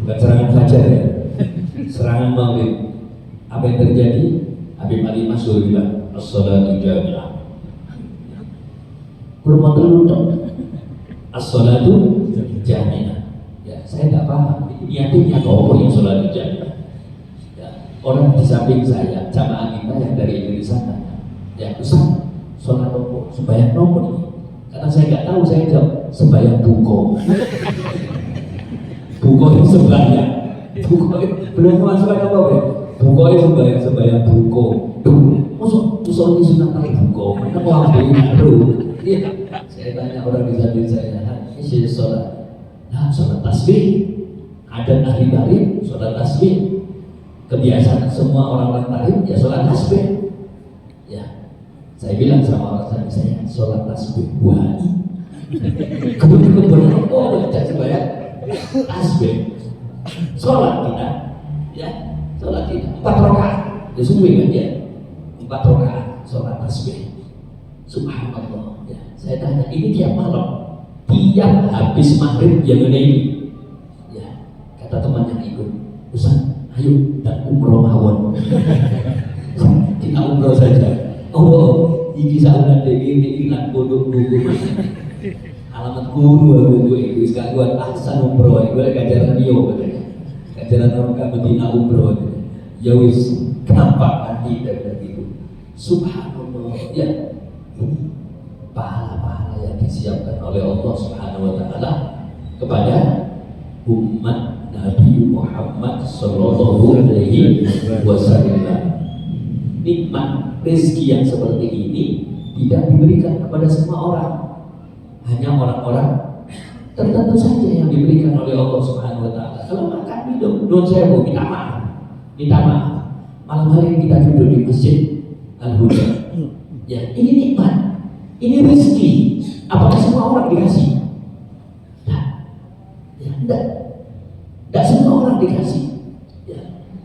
Speaker 1: bukan serangan fajar ya, serangan maghrib. Apa yang terjadi? Habib Ali Masyhur bilang, as-salatu jami'ah. Kurma telur dong. As-salatu jami'ah. Ya, saya nggak paham. Niatnya apa yang salatu jami'ah? Ya, orang di samping saya, jamaah kita yang dari Indonesia, ya Ustaz, sholat nopo, sembahyang nopo nih? Karena saya nggak tahu, saya jawab sembahyang buko. Buko itu sembahyang. Buko belum masuk apa ya? Buko itu sembahyang buko. Musuh sunat tali buko. Kenapa baru? Iya. Saya tanya orang di samping saya, ini sholat. Nah, sholat tasbih. Ada ahli tarim, sholat tasbih. Kebiasaan semua orang-orang tarim ya sholat tasbih. Ya, saya bilang sama orang saya sholat tasbih buat. Kebetulan tidak sembahyang tasbih. Sholat kita, ya, sholat kita 4 rakaat. Ya sungguh kan ya, 4 rakaat sholat tasbih. Subhanallah. Ya, saya tanya ini tiap malam, tiap habis maghrib yang ini. Ya, kata teman yang ikut, Ustaz, ayo dan umroh mawon. Kita umroh saja. Oh, ini sahabat ini ilang bodok buku alamat guru aku itu sekarang buat ahsan umroh itu kajaran Rio kajaran orang Medina umroh ya wis kenapa nanti dari itu subhanallah ya pahala-pahala yang disiapkan oleh Allah Subhanahu wa taala kepada umat Nabi Muhammad sallallahu alaihi wasallam. Nikmat rezeki yang seperti ini tidak diberikan kepada semua orang, hanya orang-orang tertentu saja yang diberikan oleh Allah Subhanahu wa taala. Kalau makan minum, don saya mau minta maaf. Malam hari kita duduk di Masjid Al-Huda. Ya, ini nikmat, ini rezeki. Apakah semua orang dikasih? Tidak semua orang dikasih. Ya,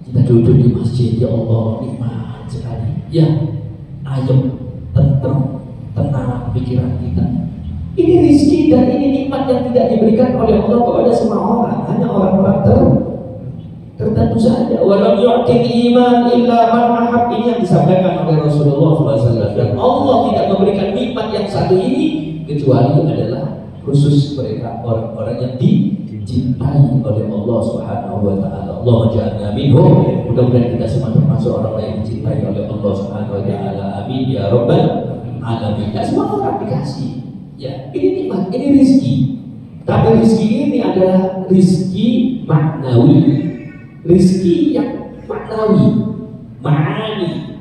Speaker 1: kita duduk di masjid, ya Allah, nikmat sekali. Ya, ayam, tenang pikiran kita. Ini rezeki dan ini nikmat yang tidak diberikan oleh Allah kepada semua orang, hanya orang-orang tertentu saja. Walam yu'til iman illa man ahab, ini yang disampaikan oleh Rasulullah SAW. Dan Allah tidak memberikan nikmat yang satu ini kecuali adalah khusus mereka orang-orang yang dicintai oleh Allah Subhanahu wa taala. Allah ja'alna minhum. Mudah-mudahan kita semua termasuk orang yang dicintai oleh Allah Subhanahu wa taala. Amin ya rabbal alamin. Dan semua orang dikasih. Ya, ini nikmat, ini rezeki. Tapi rezeki ini adalah rezeki maknawi. Rezeki yang maknawi, ma'ani.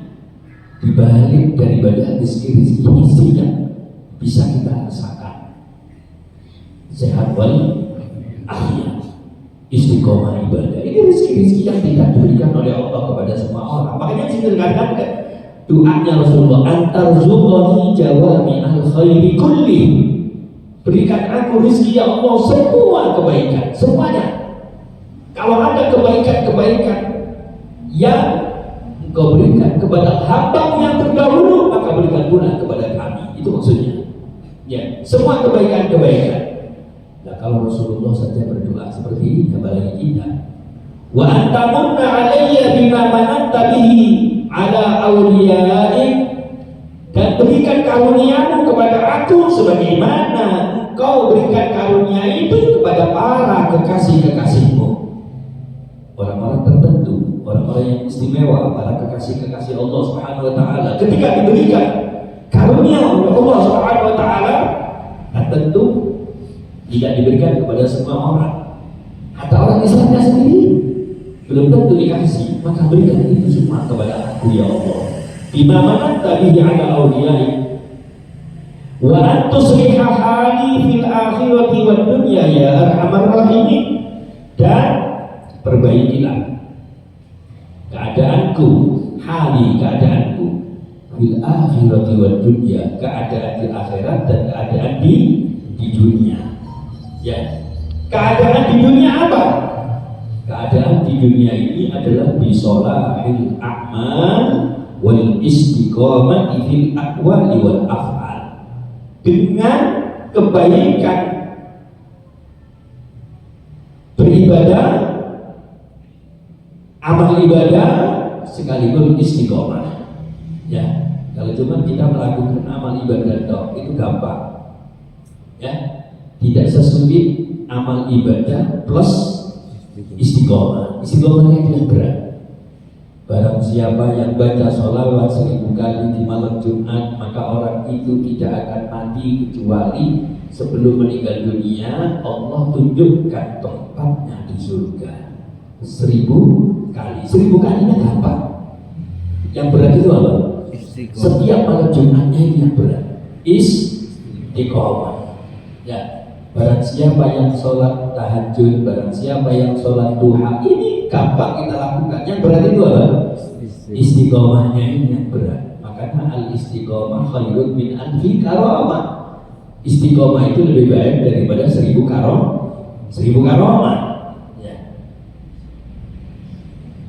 Speaker 1: Dibalik daripada rezeki yang bisa kita rasakan. Sehat wal afiat, istiqomah ibadah. Ini rezeki yang tidak diberikan oleh Allah kepada semua orang. Makanya dikatakan doanya Rasulullah, antarzuqani jawami al-khairi kulli. Berikan aku rezeki ya Allah semua kebaikan, semuanya. Kalau ada kebaikan-kebaikan yang Engkau berikan kepada hamba yang terdahulu, maka berikan pula kepada kami. Itu maksudnya. Ya, semua kebaikan-kebaikan. Nah, kalau Rasulullah saja berdoa seperti ini, apalagi kita. Wa antamunna alayya bima mananta bihi ala awliyaik, dan berikan karuniamu kepada aku sebagaimana engkau berikan karunia itu kepada para kekasih-kekasihmu. Orang-orang tertentu, orang-orang yang istimewa, para kekasih-kekasih Allah Subhanahu wa taala, ketika diberikan karunia oleh Allah Subhanahu wa taala, tentu tidak diberikan kepada semua orang. Kata orang Islamnya sendiri belum tentu dikasih, maka berikan itu semua kepada aku ya Allah. Bima mananta bihi ala awliyai wa antusliha hali fil akhirati wad dunya ya arhamar rahimin, dan perbaikilah keadaanku, keadaanku fil akhirati wad dunya, keadaan di akhirat dan keadaan di dunia. Ya, keadaan di dunia apa? Keadaan di dunia ini adalah bisolahil a'mal wal istiqamati fil aqwali wal af'al, dengan kebaikan beribadah, amal ibadah, sekaligus istiqomah. Ya, kalau cuma kita melakukan amal ibadah itu gampang. Ya, tidak sesulit amal ibadah plus istiqomah. Istiqomahnya itu yang berat. Barang siapa yang baca sholawat 1000 kali di malam Jumat, maka orang itu tidak akan mati kecuali sebelum meninggal dunia Allah tunjukkan tempatnya di surga. 1000 kali. 1000 kalinya gampang. Yang berat itu apa? Setiap malam Jumatnya itu yang berat. Istiqomah. Ya, barang siapa yang sholat tahajud, barang siapa yang sholat duha, ini gampang kita lakukan. Yang berat itu apa? Istiqomahnya ini yang berat. Makanya al-istiqomah khairun min alfi karamah. Istiqomah itu lebih baik daripada 1000 karamah. Ya.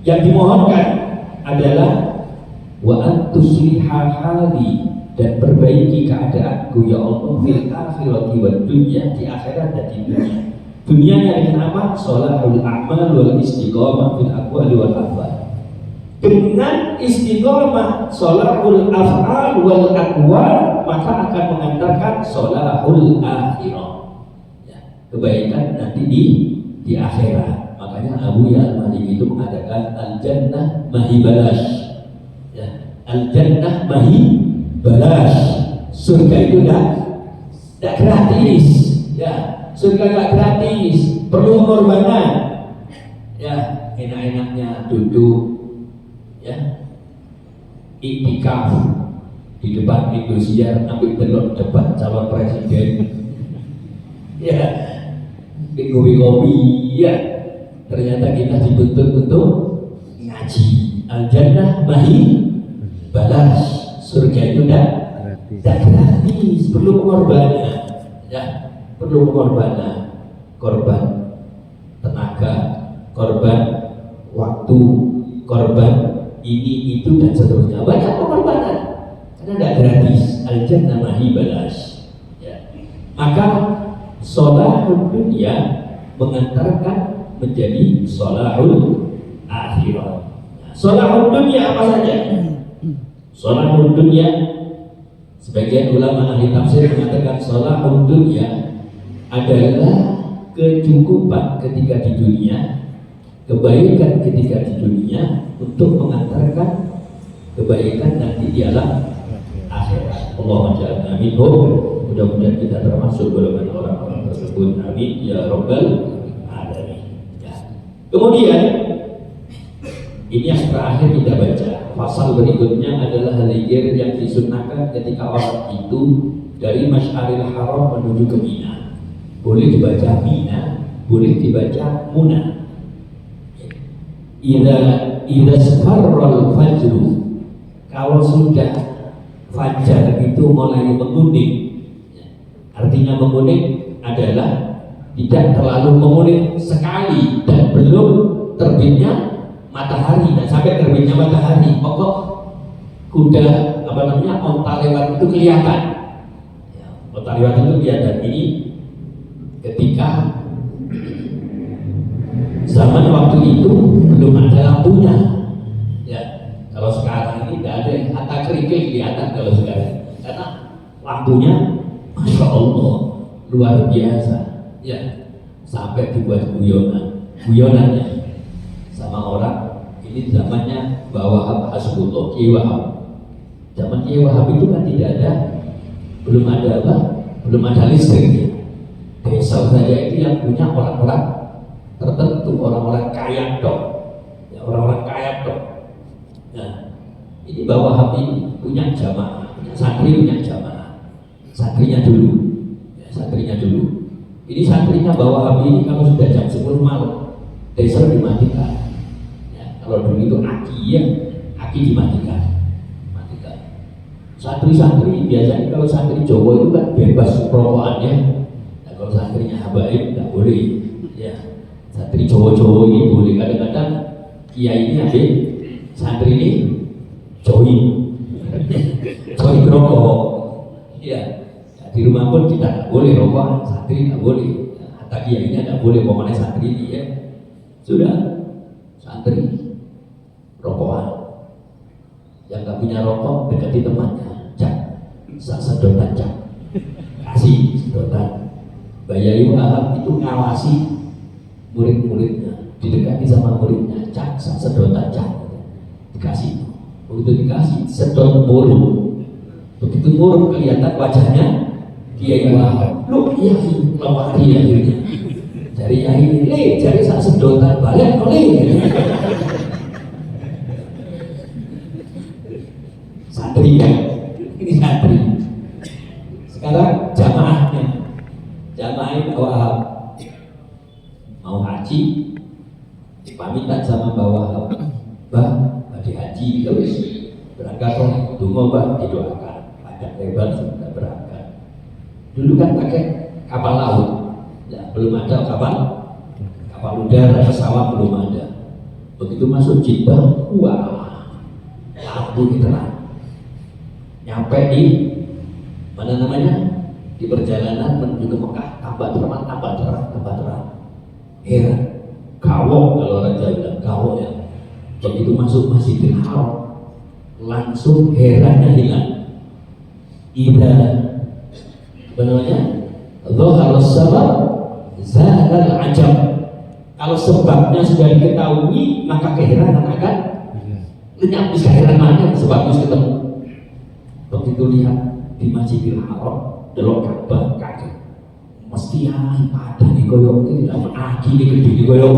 Speaker 1: Yang dimohonkan adalah wa antusliha hali, dan perbaiki keadaanku ya Allah fil akhirati wad dunya, di akhirat dan di dunia. Dunianya dengan apa? Sholahul a'mal wal istiqomah fil aqwali wal af'al. Dengan istiqomah sholahul af'al wal aqwal, maka akan mengantarkan sholahul akhirah. Ya, kebaikan nanti di akhirat. Makanya Abu Ya Al-Maliki itu mengatakan al-jannah mahibalash. Ya, al-jannah mahibalash. Surga itu tidak gratis. Ya, surga tidak gratis, perlu pengorbanan. Ya, enak-enaknya duduk, ya, iktikaf di depan Indosiar ambil telur debat calon presiden. Ya, kopi, ya, ternyata kita dituntut untuk ngaji. Al-jannah mahibalash. Surga itu tidak gratis, perlu pengorbanan. Ya, perlu pengorbanan, korban tenaga, korban waktu, korban ini itu dan seterusnya. Banyak pengorbanan karena tidak gratis. Al-jannah mahibalash. Ya. Maka sholahul dunya mengantarkan menjadi sholahul akhirah. Sholahul dunya apa saja? Sholahul dunya, sebagian ulama ahli tafsir mengatakan sholahul dunya adalah kecukupan ketika di dunia, kebaikan ketika di dunia untuk mengantarkan kebaikan nanti di alam akhirat. Allahumma ja'alna minhum. Mudah-mudahan kita termasuk golongan orang-orang tersebut. Amin ya rabbal alamin. Ya. Kemudian ini yang terakhir kita baca. Pasal berikutnya adalah haligir yang disunnahkan ketika orang itu dari Masy'aril Haram menuju ke Mina. Boleh dibaca Mina, boleh dibaca Muna. Idza safarral fajru, kalau sudah fajar itu mulai menguning. Artinya menguning adalah tidak terlalu menguning sekali dan belum terbitnya matahari, dan sampai terbitnya matahari pokok kuda onta lewat itu kelihatan. Ya, onta lewat itu kelihatan. Ini ketika zaman waktu itu belum ada lampunya. Ya, kalau sekarang ini tidak ada, hatta kerikil kelihatan kalau sekarang, karena lampunya masya Allah luar biasa. Ya, sampai dibuat guyonannya sama orang. Ini zamannya Wahab Hasbullah, Kiai Wahab. Zaman Kiai Wahab itu kan tidak ada, belum ada listriknya. Desa saja itu yang punya orang-orang tertentu, orang-orang kaya dok, ya, orang-orang kaya dok. Nah, ini Wahab ini punya jamaah, punya santri, punya jamaah. Santrinya dulu, ya, santrinya dulu. Ini santrinya Wahab ini kalau sudah jam 10 malam, desa dimatikan. Ya, kalau dulu itu aki dimatikan. Santri-santri biasanya kalau santri Jawa itu kan bebas perokokannya. Kalau santrinya habaib tidak boleh, ya. Santri Jawa ini boleh. Kadang-kadang kiai ini ambil santri ini join rokok, ya. Nah, di rumah pun kita tidak boleh rokok, santri tidak boleh. Hatta kiainya tidak boleh, pokoknya santri ini ya sudah santri rokokan. punya rokok, dekati temannya, cak, sedotan cak, kasih sedotan. Bayai Wahab itu ngawasi murid-muridnya, didekati sama muridnya, cak, sedotan cak, dikasih. Begitu dikasih, sedot murung. Begitu murung kelihatan wajahnya Kiai Wahab. Lu iya lawari akhirnya. Dari Yai ini, cari sak sedotan balik oleh. Santri kan, ini santri. Sekarang jamaahnya, jamaah Wahab mau haji, dipamitan sama Mbak Wahab, Mbak, di haji terus berangkat kok, tunggu Mbak didoakan, ada hebat sudah berangkat. Dulu kan pakai kapal laut, ya, belum ada kapal udara, pesawat belum ada. Begitu masuk Jeddah, wah, lampu terang. Nyampe di mana namanya, di perjalanan menuju ke Mekah, tambah terang. Heran, kawok kalau orang Jawa bilang kawok ya. Begitu masuk Masjidil Haram, langsung herannya hilang. Ida, namanya, Zohar sabab, zahal ajab. Kalau sebabnya sudah diketahui, maka keheranan akan lenyap. Bisa heran mana sebabnya ketemu. Begitu lihat di Masjidil Haram, delok Ka'bah kaget. Mesti ada nih koyok ini, dalam aki nih gede nih koyok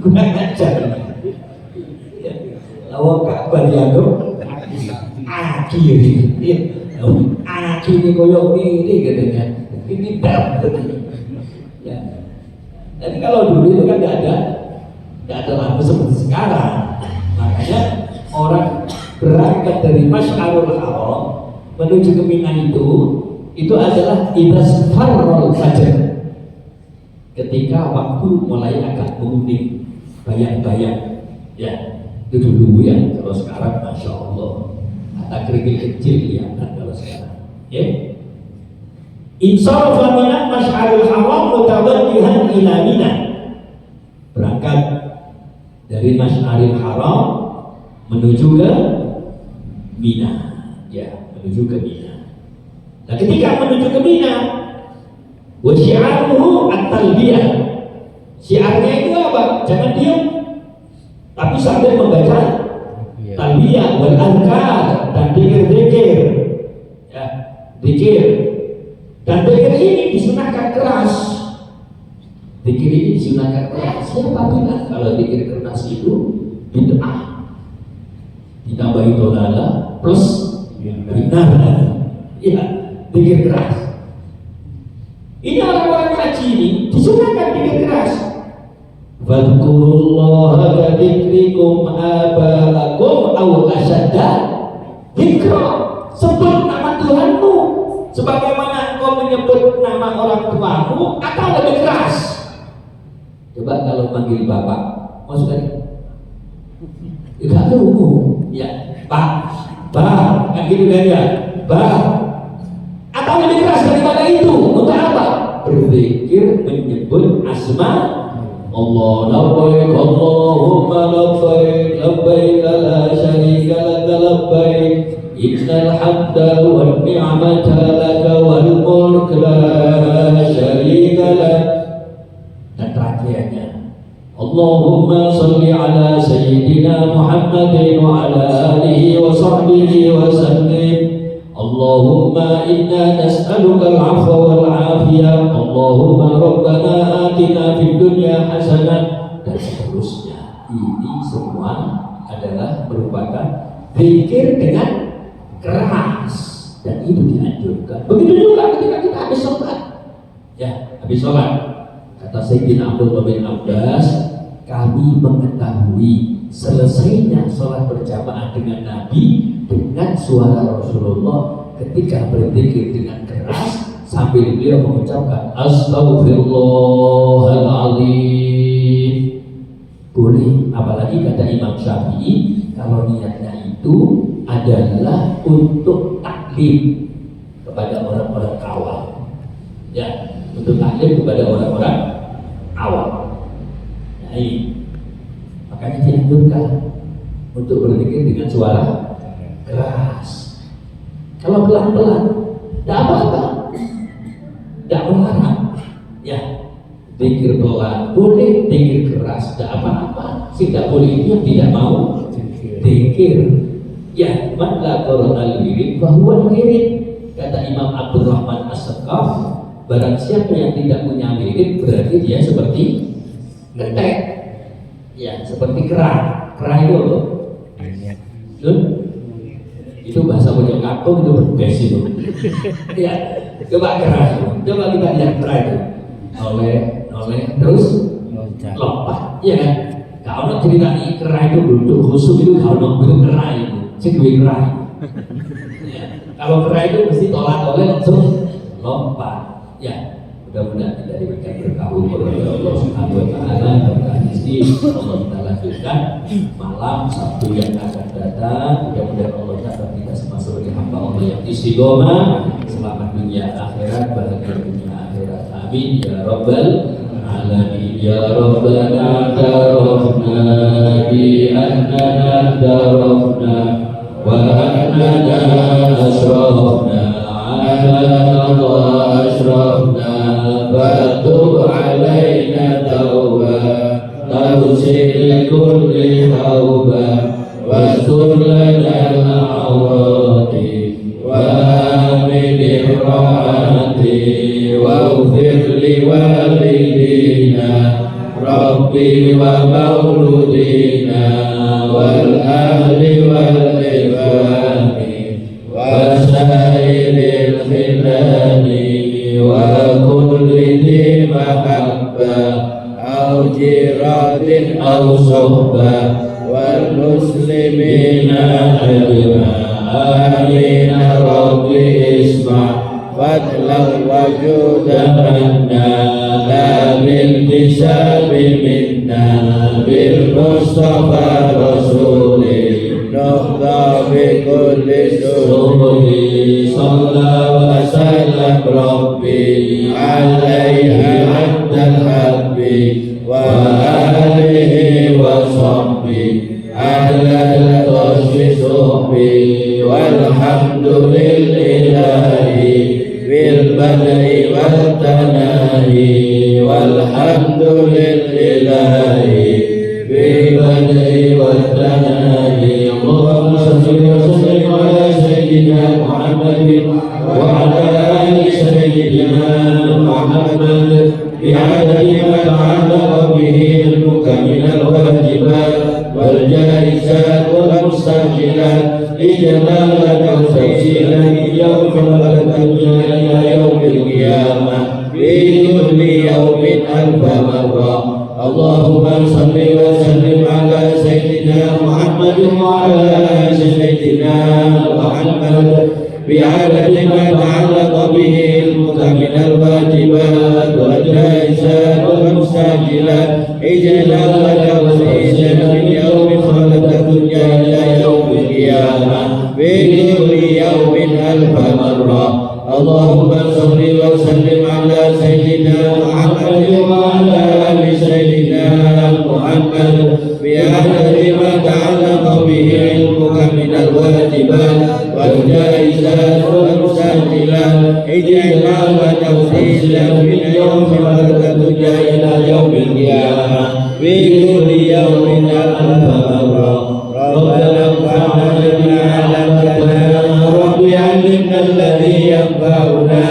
Speaker 1: kurang ajar. Lawak Ka'bah dianggap aki ini, aki nih koyok ini katanya. Ini dapat. Ya. Jadi kalau dulu itu kan nggak ada lampu seperti sekarang. Makanya orang berangkat dari Masy'arul Haram menuju ke Mina itu adalah idza farrul fajr, ketika waktu mulai agak menguning, bayang-bayang, ya itu dulu ya. Kalau sekarang Masya Allah ada kerikil kecil ya kan kalau sekarang ya. Insarafa minat Masy'arul Haram mutawajjihan ila Mina, berangkat dari Masy'arul Haram menuju ke Mina, ya, menuju ke Mina. Nah, ketika menuju ke Mina, wa syi'aruhu at-talbiyah. Syiarnya itu apa? Jangan diam, tapi sambil membaca talbiyah wal azkar dan zikir-zikir. Ya, zikir. Dan zikir ini disunahkan keras. Zikir ini disunahkan keras. Siapa bilang kalau zikir keras itu bid'ah? Ditambahi dolala plus benar, ya, zikir keras. Ini orang-orang haji ini disunahkan zikir keras. Fadhkurullaha kadzikrikum aba'akum aw asyadda dzikra. Sebut nama Tuhanmu sebagaimana engkau menyebut nama orang tuamu atau lebih keras. Coba kalau panggil bapak, maksudnya tidak umum, ya, Pak, kan gitu kan ya, Pak. Atau lebih keras daripada itu, untuk apa? Berzikir menyebut asma Allah. Labbaik Allahumma labbaik, labbaik la syarika laka labbaik, innal hamda wan ni'mata laka wal mulk la syarika lak. Dan terakhirnya Allahumma salli ala Sayyidina Muhammadin wa ala alihi wa sahbihi wa sallim. Allahumma inna nas'aluka al-'afwa wal-'afiyah. Allahumma rabbana atina fid dunya hasanah, dan seterusnya. Ini semua adalah merupakan zikir dengan keras, dan itu dianjurkan. Begitu juga ketika kita habis sholat, ya, habis sholat. Kata Sayyidina Abdullah bin Abbas, kami mengetahui selesainya sholat berjamaah dengan Nabi dengan suara Rasulullah ketika berzikir dengan keras sambil beliau mengucapkan Astaghfirullahaladzim. Boleh, apalagi kata Imam Syafi'i, kalau niatnya itu adalah untuk taklim kepada orang-orang awam, ya, untuk taklim kepada orang-orang awam. Nah, ini makanya dianjurkan untuk berzikir dengan suara keras. Kalau pelan-pelan, tidak apa-apa, tidak melarang. Ya, zikir pelan boleh, zikir keras tidak apa-apa. Tidak boleh itu yang tidak mau zikir. Ya, man la qara'al wirid fahuwa wirid. Kata Imam Abdurrahman As-Sakaf, barang siapa yang tidak punya wirid berarti dia seperti ngetek. Ya, seperti kerah. Kerah itu apa? Itu bahasa pojok kampung, itu berbes itu. Ya, coba kerah. Coba kita lihat kerah itu. Noleh, terus lompat. Iya kan? Kalau cerita ini kerah itu duduk khusus itu kalau itu kerah itu, cedui kerah. Ya. Kalau kerah itu mesti tolak-tolak langsung lompat. Ya, mudah-mudahan kita diberikan berkah oleh Allah Subhanahu wa taala. Berkah ini Allah kita lanjutkan malam Sabtu yang akan datang. Mudah-mudahan Allah catat kita semua sebagai hamba Allah yang istiqomah, selamat dunia akhirat, bahagia dunia akhirat. Amin ya rabbal alamin. Ya rabbana tarafna bi annana tarafna wa annana asrafna ala Allah asrafna fatub alaina tauba tawsil kulli hauba wastur lana al-awrati wa amin irra'ati waghfir li walidina rabbi wa mauludina wal ahli wal ikhwani wa sairil khilani wa kulli dhi mahabba au jiratin au sohba wal muslimina ajma'in rabbi isma' fadlan wa judan minna la bil tisabi minna bil mustafa rasuli nuhda bi kulli suri sallallahu wa sallam rabbi alaihi abdal habbi wa alihi wa sahbihi ahlal tasfi suhbi walhamdulillahi bil badai wal tanahi walhamdulillahi bil badai wal tanahi. Allahumma salli wa sallim ala sayyidina Muhammadin wa ala ali sayyidina Muhammad bi'adadi ma ta'allaqa bihi ilmuka minal wajibat wal jaizat wal mustaqilat ijabah wa tawsilan yawmal dunya ila yaumil qiyamah bi kulli yawmin alfa marra. Allahumma salli wa sallim ala sayyidina Muhammadin wa ala ali sayyidina Muhammad bi'adadi ma ta'allaqa bihi ilmuka minal wajibat wal jaizat wal mustaqilat ijabah wa tawsilan yawmin khalaqad dunya ila yaumil qiyamah bi kulli yawmin alfa marra. Allahumma salli wa sallim ala sayyidina Muhammadin wa ala ali sayyidina Muhammad bi'adadi ma ta'allaqa bihi ilmuka minal wajibat wal jaizat wal mustaqilat ij'al wa tawsilan min yawmin khalaqad dunya ila yaumil qiyamah bi kulli yawmin alfa marra. Rabbana anfa'na bima 'allamtana rabbi 'allimna alladhi yanfa'una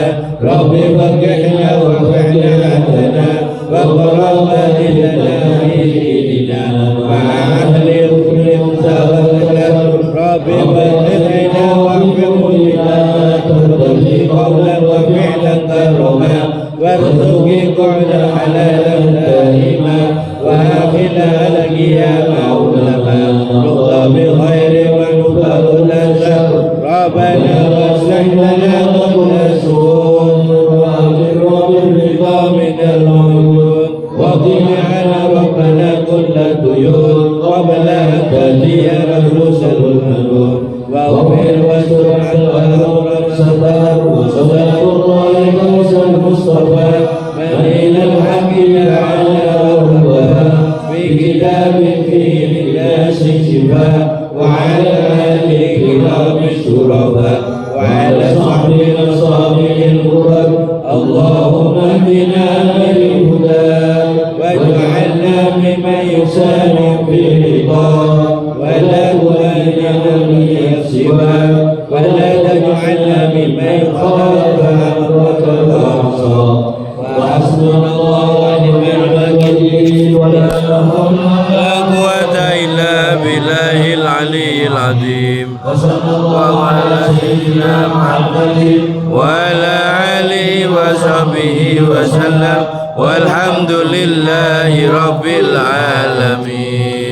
Speaker 1: rabbi faqqihna warfa'na 'indana waghfirna lana fi dinina ma'a ahli kulli musawwatan rabbi faqqihna wa'firna turdi qawlan wa fi'lan karama warzuqni qawlan halalan daima wa akhina laki ya maulama nuqta bil khairi wa nuqta syarr rabbana waslih lana kulla su'un wa ajirna bil ridha min al-'uyun wa qina 'ala rabbana kulla tuyun qabla an tatiya rusulul manun wa ghfir wa sur'an wa amran sabar wa sallallahu alaihi mustafa manil al-hakim ala rahmah bi kitabin fihi lin-nasi shifa خاب وتبعصى وحسبنا الله ونعم الوكيل ولا حول ولا قوة إلا بالله العلي العظيم وصلى الله على سيدنا محمد وعلى آله وصحبه وسلم والحمد لله رب العالمين.